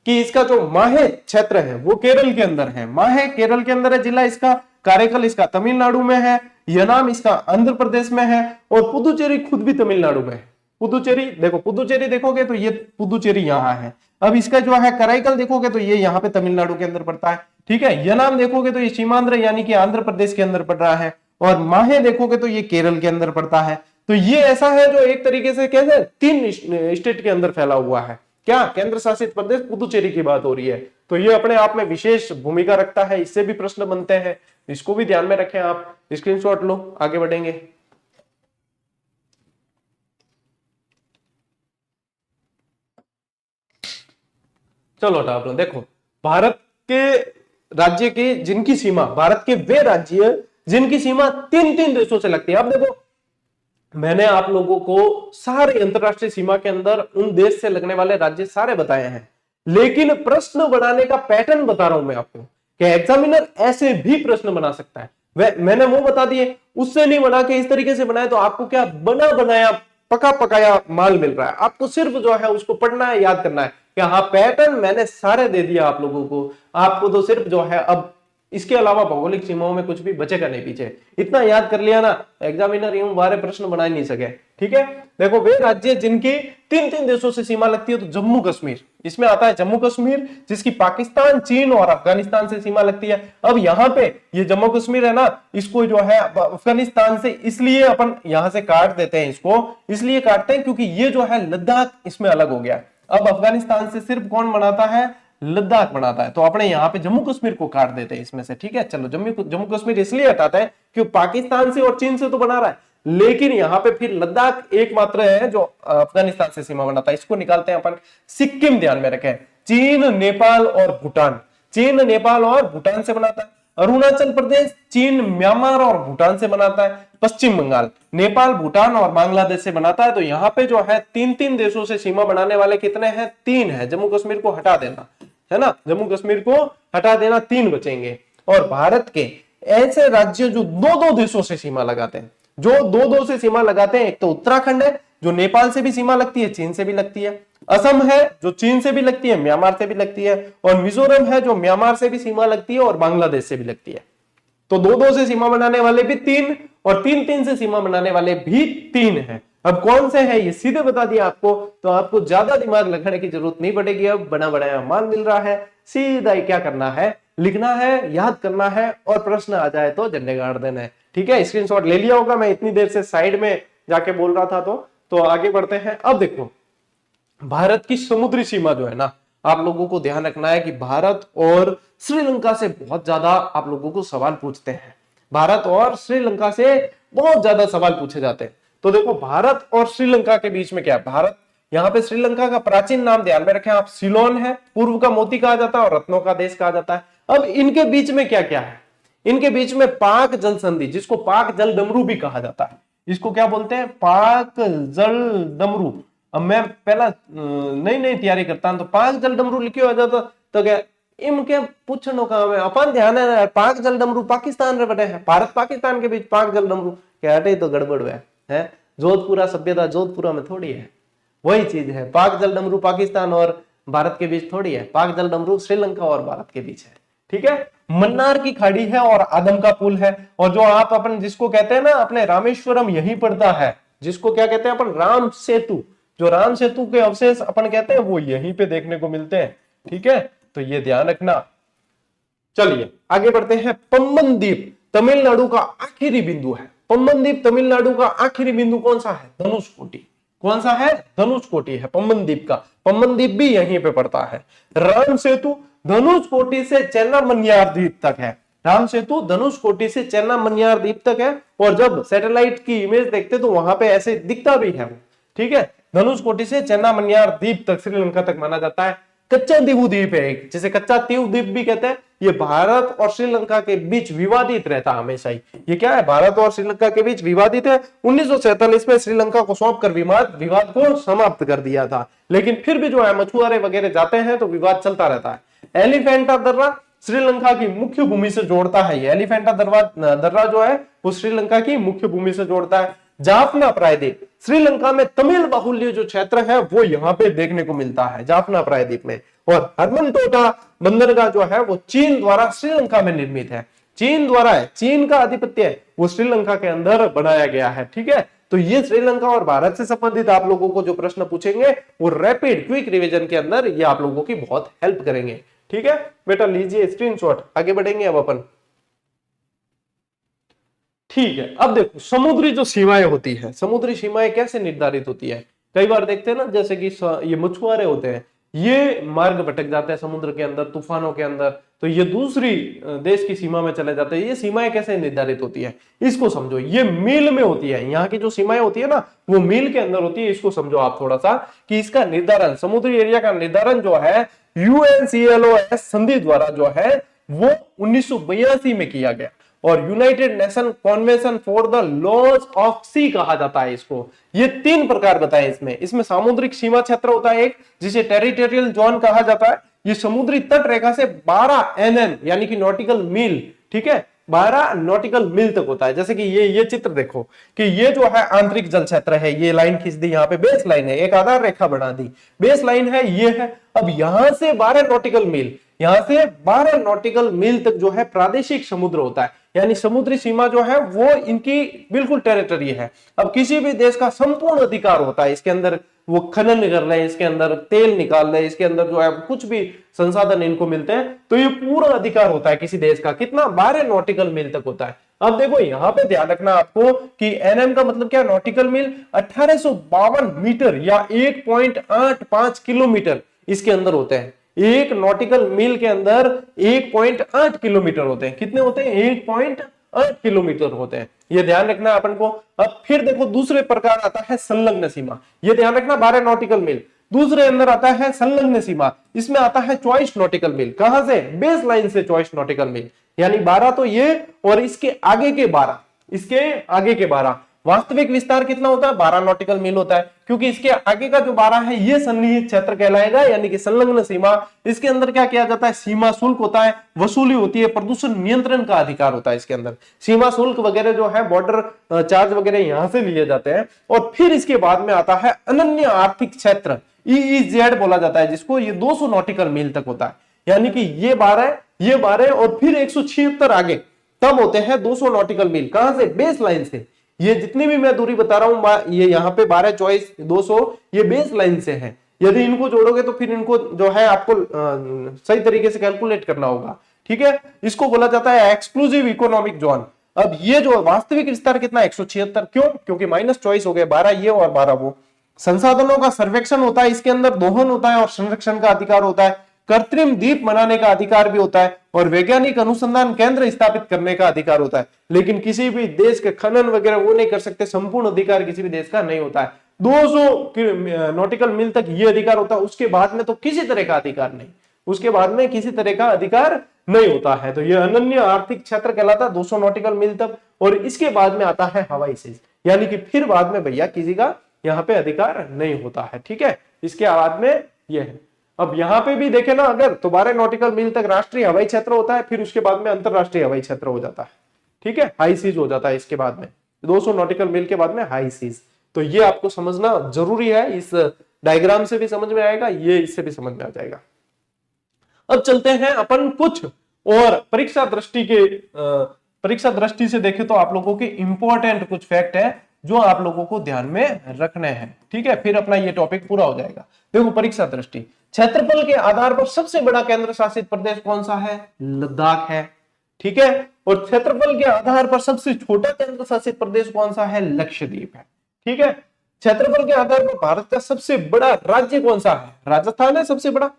कि इसका जो माहे क्षेत्र है वो केरल के अंदर है, माहे केरल के अंदर है जिला इसका, कारेकल इसका तमिलनाडु में है, यनाम इसका आंध्र प्रदेश में है, और पुदुचेरी खुद भी तमिलनाडु में है। पुदुचेरी देखो, पुदुचेरी देखोगे तो ये पुदुचेरी यहाँ है। अब इसका जो है कराईकल देखोगे तो ये यहाँ पे तमिलनाडु के अंदर पड़ता है, ठीक है। यनाम देखोगे तो ये सीमांध्र यानी कि आंध्र प्रदेश के अंदर पड़ रहा है, और माहे देखोगे तो ये केरल के अंदर पड़ता है। तो ये ऐसा है जो एक तरीके से कैसे 3 स्टेट के अंदर फैला हुआ है। क्या केंद्र शासित प्रदेश पुदुचेरी की बात हो रही है, तो ये अपने आप में विशेष भूमिका रखता है, इससे भी प्रश्न बनते हैं, इसको भी ध्यान में रखें आप। स्क्रीनशॉट लो, आगे बढ़ेंगे। चलो आप लोग देखो, भारत के राज्य की जिनकी सीमा, भारत के वे राज्य जिनकी सीमा 3 देशों से लगती है। अब देखो मैंने आप लोगों को सारे अंतरराष्ट्रीय सीमा के अंदर उन देश से लगने वाले राज्य सारे बताए हैं, लेकिन प्रश्न बनाने का पैटर्न बता रहा हूं मैं आपको कि एग्जामिनर ऐसे भी प्रश्न बना सकता है। मैंने वो बता दिए, उससे नहीं बना के इस तरीके से बनाए तो आपको क्या बना बनाया पका पकाया माल मिल रहा है। आपको सिर्फ जो है उसको पढ़ना है, याद करना है कि हाँ पैटर्न मैंने सारे दे दिया आप लोगों को, आपको तो सिर्फ जो है अब इसके अलावा भौगोलिक सीमाओं में कुछ भी बचेगा नहीं पीछे। इतना याद कर लिया ना, एग्जामिनर यूं बारे प्रश्न बना ही नहीं सके, ठीक है। देखो वे राज्य जिनकी 3 देशों से सीमा लगती है, तो जम्मू कश्मीर इसमें आता है, जम्मू कश्मीर जिसकी पाकिस्तान, चीन और अफगानिस्तान से सीमा लगती है। अब यहाँ पे ये जम्मू कश्मीर है ना, इसको जो है अफगानिस्तान से इसलिए अपन यहां से काट देते हैं, इसको इसलिए काटते हैं क्योंकि ये जो है लद्दाख इसमें अलग हो गया। अब अफगानिस्तान से सिर्फ कौन बनाता है, लद्दाख बनाता है, तो अपने यहाँ पे जम्मू कश्मीर को काट देते हैं इसमें से, ठीक है। चलो जम्मू कश्मीर इसलिए हटाता है कि पाकिस्तान से और चीन से तो बना रहा है, लेकिन यहाँ पे फिर लद्दाख एकमात्र है जो अफगानिस्तान से सीमा बनाता है, इसको निकालते हैं अपन। सिक्किम ध्यान में रखें, चीन, नेपाल और भूटान, चीन, नेपाल और भूटान से बनाता है। अरुणाचल प्रदेश चीन, म्यांमार और भूटान से बनाता है। पश्चिम बंगाल नेपाल, भूटान और बांग्लादेश से बनाता है। तो यहाँ पे जो है 3 देशों से सीमा बनाने वाले कितने हैं, 3 है। जम्मू कश्मीर को हटा देना है ना, जम्मू कश्मीर को हटा देना, 3 बचेंगे। और भारत के ऐसे राज्य जो 2 देशों से सीमा लगाते हैं, जो 2 से सीमा लगाते हैं, एक तो उत्तराखंड है जो नेपाल से भी सीमा लगती है, चीन से भी लगती है। असम है जो चीन से भी लगती है, म्यांमार से भी लगती है। और मिजोरम है जो म्यांमार से भी सीमा लगती है और बांग्लादेश से भी लगती है। तो 2 से सीमा बनाने वाले भी 3 और 3 से सीमा बनाने वाले भी 3 है। अब कौन से है ये सीधे बता दिया आपको, तो आपको ज्यादा दिमाग लगाने की जरूरत नहीं पड़ेगी। अब बना बनाया मान मिल रहा है, सीधा ही क्या करना है, लिखना है, याद करना है, और प्रश्न आ जाए तो झंडे गाड़ देना है, ठीक है। स्क्रीनशॉट ले लिया होगा, मैं इतनी देर से साइड में जाके बोल रहा था। तो आगे बढ़ते हैं। अब देखो भारत की समुद्री सीमा जो है ना, आप लोगों को ध्यान रखना है कि भारत और श्रीलंका से बहुत ज्यादा आप लोगों को सवाल पूछते हैं, भारत और श्रीलंका से बहुत ज्यादा सवाल पूछे जाते हैं। तो देखो भारत और श्रीलंका के बीच में क्या है, भारत यहाँ पे श्रीलंका का प्राचीन नाम ध्यान में रखें आप, सिलोन है, पूर्व का मोती कहा जाता है और रत्नों का देश कहा जाता है। अब इनके बीच में क्या क्या है, इनके बीच में पाक जल संधि, जिसको पाक जल डमरू भी कहा जाता है, इसको क्या बोलते हैं, पाक जल डमरू। अब मैं पहला नई तैयारी करता हूं तो पाक जल डमरू लिखे हो जाता, तो क्या इनके पूछनो का है अपन ध्यान है, पाक जल डमरू पाकिस्तान रे बटे है, भारत पाकिस्तान के बीच पाक जल डमरू क्या हटे तो गड़बड़ है, है। जोधपुरा सभ्यता जोधपुरा में थोड़ी है, वही चीज है। पाक जल डमरू पाकिस्तान और भारत के बीच थोड़ी है, पाक जल डमरू श्रीलंका और भारत के बीच है। ठीक है, मन्नार की खाड़ी है और आदम का पुल है। और जो आप अपन जिसको कहते हैं ना अपने रामेश्वरम यहीं पड़ता है, जिसको क्या कहते हैं अपन राम सेतु, जो राम सेतु के अवशेष अपन कहते हैं वो यहीं पे देखने को मिलते हैं। ठीक है, तो ये ध्यान रखना। चलिए आगे बढ़ते हैं। पम्बन द्वीप तमिलनाडु का आखिरी बिंदु है। पम्बन द्वीप तमिलनाडु का आखिरी बिंदु कौन सा है? धनुषकोटी। कौन सा है? धनुषकोटी है पम्बन द्वीप का। पम्बन द्वीप भी यहीं पे पड़ता है। राम सेतु धनुषकोटी से चेन्नामन्यार द्वीप तक है। राम सेतु धनुषकोटी से चेन्नामन्यार द्वीप तक है। और जब सैटेलाइट की इमेज देखते तो वहां पे ऐसे दिखता भी है। ठीक है, धनुषकोटी से चेन्नामन्यार द्वीप तक, श्रीलंका तक माना जाता है। कच्चा दीवू द्वीप है एक, जिसे कच्चा तीव द्वीप भी कहते हैं। ये भारत और श्रीलंका के बीच विवादित रहता हमेशा ही। ये क्या है? भारत और श्रीलंका के बीच विवादित है। 1947 में श्रीलंका को सौंपकर विवाद को समाप्त कर दिया था, लेकिन फिर भी जो है मछुआरे वगैरह जाते हैं तो विवाद चलता रहता है। एलिफेंटा दर्रा श्रीलंका की मुख्य भूमि से जोड़ता है। ये एलिफेंटा दर्रा जो है वो श्रीलंका की मुख्य भूमि से जोड़ता है। जाफना प्रायद्वीप श्रीलंका में तमिल बाहुल्य जो क्षेत्र है वो यहाँ पे देखने को मिलता है, जाफना प्रायद्वीप में। और हरमनटोटा बंदरगाह जो है वो चीन द्वारा श्रीलंका में निर्मित है। चीन द्वारा है, चीन का आधिपत्य है वो श्रीलंका के अंदर बनाया गया है। ठीक है, तो ये श्रीलंका और भारत से संबंधित आप लोगों को जो प्रश्न पूछेंगे वो रैपिड क्विक रिवीजन के अंदर ये आप लोगों की बहुत हेल्प करेंगे। ठीक है बेटा, लीजिए स्क्रीनशॉट। आगे बढ़ेंगे अब अपन। ठीक है, अब देखो समुद्री जो सीमाएं होती है, समुद्री सीमाएं कैसे निर्धारित होती है? कई बार देखते हैं ना, जैसे कि ये मछुआरे होते हैं, ये मार्ग भटक जाते हैं समुद्र के अंदर तूफानों के अंदर, तो ये दूसरी देश की सीमा में चले जाते हैं। ये सीमाएं कैसे निर्धारित होती है इसको समझो। ये मील में होती है, यहाँ की जो सीमाएं होती है ना वो मील के अंदर होती है। इसको समझो आप थोड़ा सा कि इसका निर्धारण, समुद्री एरिया का निर्धारण जो है UNCLOS संधि द्वारा जो है वो 1982 में किया गया। और United Nation Convention for the laws of sea कहा जाता है इसको। ये 3 प्रकार बताए इसमें सामुद्रिक सीमा क्षेत्र होता है एक, जिसे टेरिटोरियल जोन कहा जाता है। ये समुद्री तट रेखा से 12 NM यानी कि नॉटिकल मील, ठीक है, 12 नॉटिकल मील तक होता है। जैसे कि ये चित्र देखो कि ये जो है आंतरिक जल क्षेत्र है, ये लाइन खींच दी, यहाँ पे बेस लाइन है, एक आधार रेखा बना दी, बेस लाइन है, ये है। अब यहां से 12 नॉटिकल मील, यहां से 12 नॉटिकल मील तक जो है प्रादेशिक समुद्र होता है, यानी समुद्री सीमा जो है वो इनकी बिल्कुल टेरिटरी है। अब किसी भी देश का संपूर्ण अधिकार होता है इसके अंदर, वो खनन कर रहे हैं, इसके अंदर तेल निकाल रहे हैं, इसके अंदर जो है कुछ भी संसाधन इनको मिलते हैं, तो ये पूरा अधिकार होता है किसी देश का। कितना? 12 नॉटिकल मील तक होता है। अब देखो यहाँ पे ध्यान रखना आपको कि NM का मतलब क्या? नॉटिकल मील 1852 मीटर या 1.85 किलोमीटर इसके अंदर होते हैं। एक नॉटिकल मील के अंदर 1.8 किलोमीटर होते हैं। कितने होते हैं? 1.8 किलोमीटर होते हैं। ये ध्यान रखना अपन को। अब फिर देखो दूसरे प्रकार आता है संलग्न सीमा। ये ध्यान रखना, 12 नॉटिकल मील। दूसरे अंदर आता है संलग्न सीमा, इसमें आता है 24 नॉटिकल मील। कहां से? बेस लाइन से 24 नॉटिकल मील, यानी 12 तो ये और इसके आगे के 12, इसके आगे के 12। वास्तविक विस्तार कितना होता है? 12 नॉटिकल मील होता है, क्योंकि इसके आगे का जो 12 है ये सन्निहित क्षेत्र कहलाएगा, यानी कि संलग्न सीमा। इसके अंदर क्या किया जाता है? सीमा शुल्क होता है, वसूली होती है, प्रदूषण नियंत्रण का अधिकार होता है इसके अंदर। सीमा शुल्क वगैरह जो है, बॉर्डर चार्ज वगैरह यहां से लिए जाते हैं। और फिर इसके बाद में आता है अनन्य आर्थिक क्षेत्र, EEZ बोला जाता है जिसको। ये 200 नॉटिकल मील तक होता है, यानी कि ये 12 और फिर 176 आगे, तब होते हैं 200 नॉटिकल मील। कहां से? बेस लाइन से। ये जितनी भी मैं दूरी बता रहा हूं, ये यहाँ पे 12, 24, 200, ये बेस लाइन से है। यदि इनको जोड़ोगे तो फिर इनको जो है आपको सही तरीके से कैलकुलेट करना होगा। ठीक है, इसको बोला जाता है एक्सक्लूसिव इकोनॉमिक जोन। अब ये जो वास्तविक विस्तार कितना? 176। क्यों? क्योंकि -24 हो गए, 12 ये और 12 वो। संसाधनों का सर्वेक्षण होता है इसके अंदर, दोहन होता है और संरक्षण का अधिकार होता है। कृत्रिम द्वीप बनाने का अधिकार भी होता है और वैज्ञानिक अनुसंधान केंद्र स्थापित करने का अधिकार होता है। लेकिन किसी भी देश के खनन वगैरह वो नहीं कर सकते, संपूर्ण अधिकार किसी भी देश का नहीं होता है। 200 नॉटिकल मील तक ये अधिकार होता है, उसके बाद में तो किसी तरह का अधिकार नहीं, उसके बाद में किसी तरह का अधिकार नहीं होता है। तो ये अनन्य आर्थिक क्षेत्र कहलाता है 200 नॉटिकल मील तक। और इसके बाद में आता है हवाई सीज, यानी कि फिर बाद में भैया किसी का यहाँ पे अधिकार नहीं होता है। ठीक है, इसके बाद में ये है। अब यहाँ पे भी देखे ना अगर, तो 12 नॉटिकल मील तक राष्ट्रीय हवाई क्षेत्र होता है, फिर उसके बाद में अंतरराष्ट्रीय हवाई क्षेत्र हो जाता है। ठीक है, हाई सीज हो जाता है इसके बाद में। 200 नॉटिकल मील के बाद में हाई सीज। तो ये आपको समझना जरूरी है, इस डायग्राम से भी समझ में आएगा, ये इससे भी समझ में आ जाएगा। अब चलते हैं अपन कुछ और परीक्षा दृष्टि से देखें तो आप लोगों के इंपॉर्टेंट कुछ फैक्ट है जो आप लोगों को ध्यान में रखने हैं, ठीक है, फिर अपना ये टॉपिक पूरा हो जाएगा। देखो परीक्षा दृष्टि, क्षेत्रफल के आधार पर सबसे बड़ा केंद्र शासित प्रदेश कौन सा है? लद्दाख है, ठीक है। और क्षेत्रफल के आधार पर सबसे छोटा केंद्र शासित प्रदेश कौन सा है? लक्षद्वीप है, ठीक है। क्षेत्रफल के आधार पर भारत का सबसे बड़ा राज्य कौन सा है? राजस्थान है सबसे बड़ा,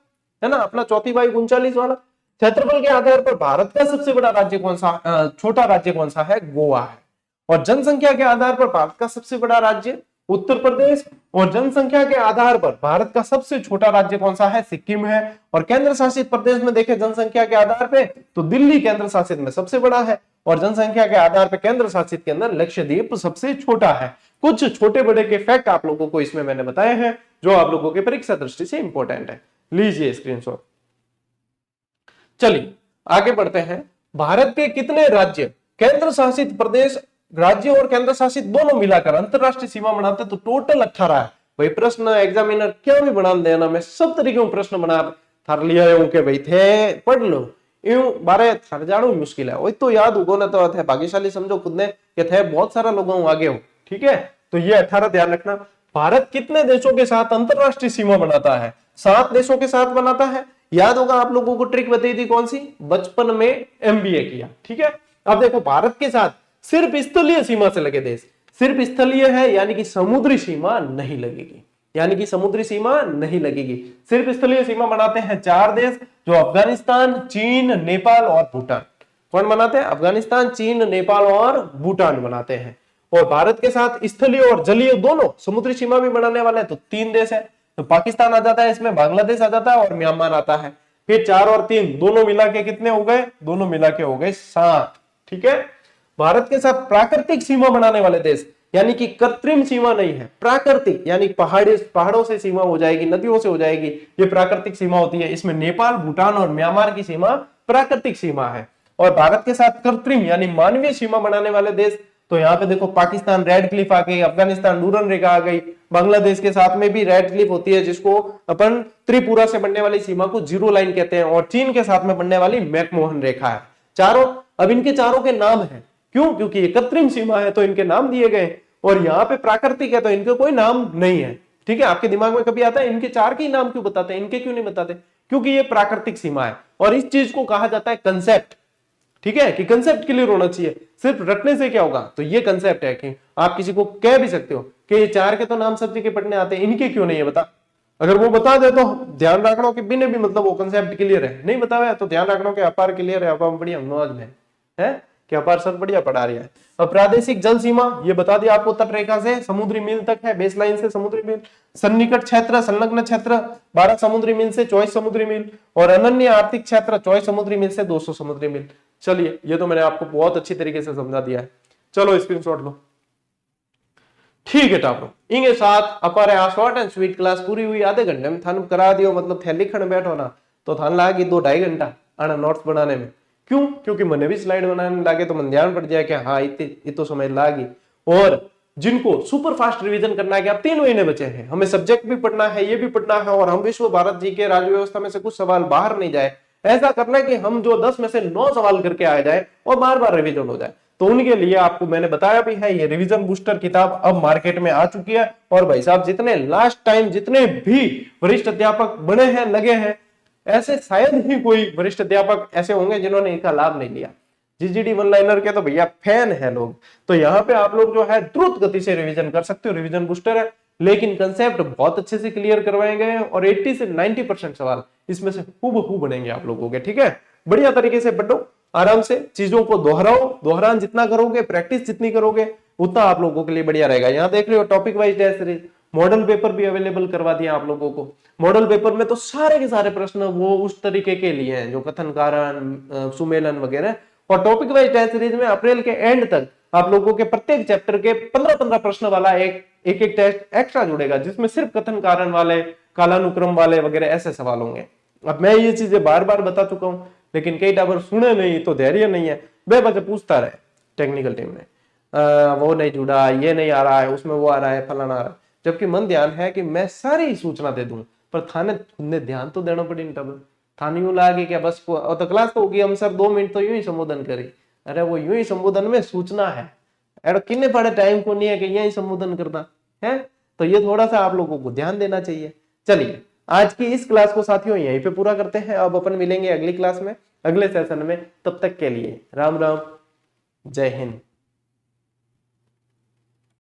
है ना, अपना चौथी बाई 39 वाला। क्षेत्रफल के आधार पर भारत का सबसे बड़ा राज्य कौन सा, छोटा राज्य कौन सा है? गोवा है। और जनसंख्या के आधार पर भारत का सबसे बड़ा राज्य उत्तर प्रदेश, और जनसंख्या के आधार पर भारत का सबसे छोटा राज्य कौन सा है? सिक्किम है। और केंद्र शासित प्रदेश में देखें जनसंख्या के आधार पे तो दिल्ली केंद्र शासित में सबसे बड़ा है, और जनसंख्या के आधार पर केंद्र शासित के अंदर लक्षद्वीप सबसे छोटा है। कुछ छोटे बड़े के फैक्ट आप लोगों को इसमें मैंने बताए हैं जो आप लोगों के परीक्षा दृष्टि से इंपॉर्टेंट है, लीजिए स्क्रीनशॉट। चलिए आगे बढ़ते हैं। भारत के कितने राज्य, केंद्र शासित प्रदेश, राज्य और केंद्र शासित दोनों मिलाकर अंतरराष्ट्रीय सीमा बनाते तो टोटल 18 है। भाई प्रश्न एग्जामिनर क्या भी बना देना, मैं सब तरीके प्रश्न बना थार लिया हूं के भाई थे पढ़ लो, यूं बारे थार जानो मुश्किल है, वही तो याद उगो ना तो थे भाग्यशाली समझो खुद ने कि थे बहुत सारा लोगों आगे हो, ठीक है। तो ये 18 ध्यान रखना। भारत कितने देशों के साथ अंतरराष्ट्रीय सीमा बनाता है? 7 देशों के साथ बनाता है। याद होगा आप लोगों को ट्रिक बताई थी कौन सी, बचपन में एमबीए किया, ठीक है। अब देखो भारत के साथ सिर्फ स्थलीय सीमा से लगे देश, सिर्फ स्थलीय है यानी कि समुद्री सीमा नहीं लगेगी, यानी कि समुद्री सीमा नहीं लगेगी, सिर्फ स्थलीय सीमा बनाते हैं 4 देश जो अफगानिस्तान, चीन, नेपाल और भूटान। कौन बनाते हैं? अफगानिस्तान, चीन, नेपाल और भूटान बनाते हैं। और भारत के साथ स्थलीय और जलीय दोनों समुद्री सीमा भी बनाने वाले हैं तो 3 देश है, तो पाकिस्तान आ जाता है इसमें, बांग्लादेश आ जाता है और म्यांमार आता है। फिर 4 और 3 दोनों मिला के कितने हो गए? दोनों मिला के हो गए 7, ठीक है। भारत के साथ प्राकृतिक सीमा बनाने वाले देश, यानी कि कृत्रिम सीमा नहीं है, प्राकृतिक यानी पहाड़ों से सीमा हो जाएगी, नदियों से हो जाएगी, ये प्राकृतिक सीमा होती है। इसमें नेपाल, भूटान और म्यांमार की सीमा प्राकृतिक सीमा है। और भारत के साथ कृत्रिम यानी मानवीय सीमा बनाने वाले देश, तो यहाँ पे देखो पाकिस्तान रेड क्लिफ आ गई, अफगानिस्तान डूरन रेखा आ गई, बांग्लादेश के साथ में भी रेड क्लिफ होती है जिसको अपन त्रिपुरा से बनने वाली सीमा को जीरो लाइन कहते हैं, और चीन के साथ में बनने वाली मैकमोहन रेखा है। चारों, अब इनके चारों के नाम है, क्यों? क्योंकि ये कृत्रिम सीमा है तो इनके नाम दिए गए, और यहाँ पे प्राकृतिक है तो इनके कोई नाम नहीं है, ठीक है। आपके दिमाग में कभी आता है इनके 4 के नाम क्यों बताते हैं, इनके क्यों नहीं बताते? क्योंकि ये प्राकृतिक सीमा है, और इस चीज को कहा जाता है कंसेप्ट, ठीक है, कि कंसेप्ट क्लियर होना चाहिए। सिर्फ रटने से क्या होगा? तो ये कंसेप्ट है कि आप किसी को कह भी सकते हो कि ये 4 के तो नाम सब के पढ़ने आते हैं, इनके क्यों नहीं है बता। अगर वो बता दे तो ध्यान रखना कि बिना भी मतलब वो कंसेप्ट क्लियर है, नहीं बताया तो ध्यान रखना कि अपार क्लियर है, अपार बढ़िया नॉलेज में है कि अपार सर बढ़िया पढ़ा रही है। अब प्रादेशिक जल सीमा ये बता दिया आपको, तट रेखा से समुद्री मील तक है, बेस लाइन से समुद्री मील, सन्निकट क्षेत्र, संलग्न क्षेत्र 12 समुद्री मील से 24 समुद्री मील, और अनन्य आर्थिक क्षेत्र 24 समुद्री मील से 200 समुद्री मील। चलिए ये तो मैंने आपको बहुत अच्छी तरीके से समझा दिया है, चलो स्क्रीनशॉट लो, ठीक है टापरो। इनके साथ अपारे आ शॉर्ट एंड स्वीट क्लास पूरी हुई, आधे घंटे में थान करा दियो, मतलब थे लिखण बैठो ना तो थान लागी 2-2.5 घंटा आना नोट्स बनाने में। क्यों? क्योंकि मैंने भी स्लाइड बनाने लगे तो मन ध्यान पड़ जाए कि हाँ इतो समय लागी। और जिनको सुपर फास्ट रिवीजन करना है कि अब 3 महीने बचे हैं, हमें सब्जेक्ट भी पढ़ना है, ये भी पढ़ना है, और हम विश्व भारत जी के राज्य व्यवस्था में से कुछ सवाल बाहर नहीं जाए, ऐसा करना है कि हम जो 10 में से 9 सवाल करके आ जाए और बार बार रिवीजन हो जाए। तो उनके लिए आपको मैंने बताया भी है, ये रिवीजन बूस्टर किताब अब मार्केट में आ चुकी है। और भाई साहब जितने लास्ट टाइम जितने भी वरिष्ठ अध्यापक बने हैं, लगे हैं, ऐसे शायद ही कोई वरिष्ठ अध्यापक ऐसे होंगे जिन्होंने इसका लाभ नहीं लिया। जीजीडी वन लाइनर के तो भैया फैन है लोग, तो यहाँ पे आप लोग जो है द्रुत गति से रिवीजन कर सकते हो, रिवीजन बूस्टर है, लेकिन कंसेप्ट बहुत अच्छे से क्लियर करवाए गए हैं, और 80 से 90% सवाल इसमें से हूबहू बनेंगे आप लोगों के, ठीक है। बढ़िया तरीके से पढ़ो, आराम से चीजों को दोहराओ, दोहरान जितना करोगे, प्रैक्टिस जितनी करोगे, उतना आप लोगों के लिए बढ़िया रहेगा। यहाँ देख रहे हो topic wise test series, model paper भी अवेलेबल करवा दिया आप लोगों को। मॉडल पेपर में तो सारे के सारे प्रश्न वो उस तरीके के लिए हैं जो कथन कारण, सुमेलन वगैरह, और टॉपिक वाइज टेस्ट सीरीज में अप्रैल के एंड तक आप लोगों के प्रत्येक चैप्टर के 15-15 प्रश्न वाला एक टेस्ट एक्स्ट्रा जुड़ेगा, जिसमें सिर्फ कथन कारण वाले, कालानुक्रम वाले वगैरह ऐसे सवाल होंगे। अब मैं ये चीजें बार बार बता चुका हूं, लेकिन कई टावर सुने नहीं तो धैर्य नहीं है, बेवजह पूछता रहे टेक्निकल टीम ने। वो नहीं जुड़ा, ये नहीं आ रहा है, उसमें वो आ रहा है, फलाना आ रहा है, जबकि मन ध्यान है कि मैं सारी सूचना दे दूं, पर थाने खुद ध्यान तो देना पड़ी तब। थाने यूं लागे क्या बस और तो क्लास तो होगी, हम सर 2 मिनट तो यूं ही संबोधन करें। अरे वो यूं ही संबोधन में सूचना है, एड किन्ने पड़े टाइम को नहीं है कि यही संबोधन करना है। तो ये थोड़ा सा आप लोगों को ध्यान देना चाहिए। चलिए आज की इस क्लास को साथियों यहीं पे पूरा करते हैं। अब अपन मिलेंगे अगली क्लास में, अगले सेशन में। तब तक के लिए राम राम, जय हिंद।